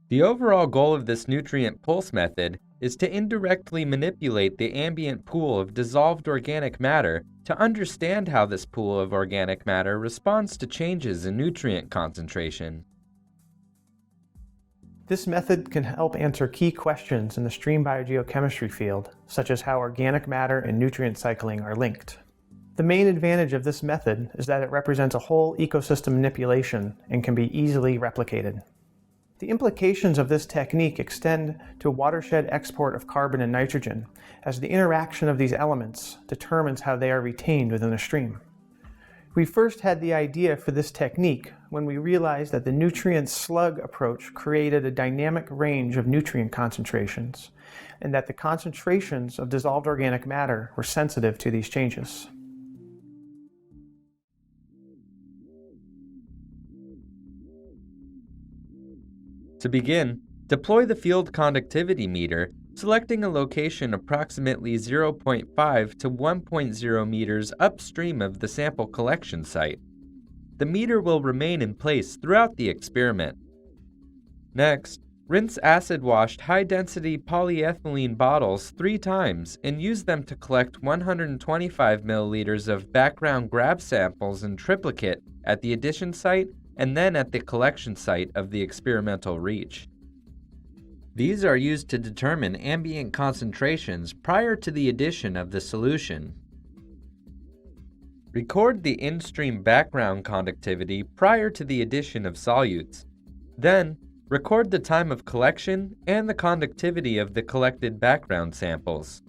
The overall goal of this nutrient pulse method is to indirectly manipulate the ambient pool of dissolved organic matter to understand how this pool of organic matter responds to changes in nutrient concentration. This method can help answer key questions in the stream biogeochemistry field, such as how organic matter and nutrient cycling are linked. The main advantage of this method is that it represents a whole ecosystem manipulation and can be easily replicated. The implications of this technique extend to watershed export of carbon and nitrogen, as the interaction of these elements determines how they are retained within a stream. We first had the idea for this technique when we realized that the nutrient slug approach created a dynamic range of nutrient concentrations, and that the concentrations of dissolved organic matter were sensitive to these changes. To begin, deploy the field conductivity meter, selecting a location approximately 0.5 to 1.0 meters upstream of the sample collection site. The meter will remain in place throughout the experiment. Next, rinse acid-washed high-density polyethylene bottles 3 times and use them to collect 125 milliliters of background grab samples in triplicate at the addition site and then at the collection site of the experimental reach. These are used to determine ambient concentrations prior to the addition of the solution. Record the in-stream background conductivity prior to the addition of solutes. Then, record the time of collection and the conductivity of the collected background samples.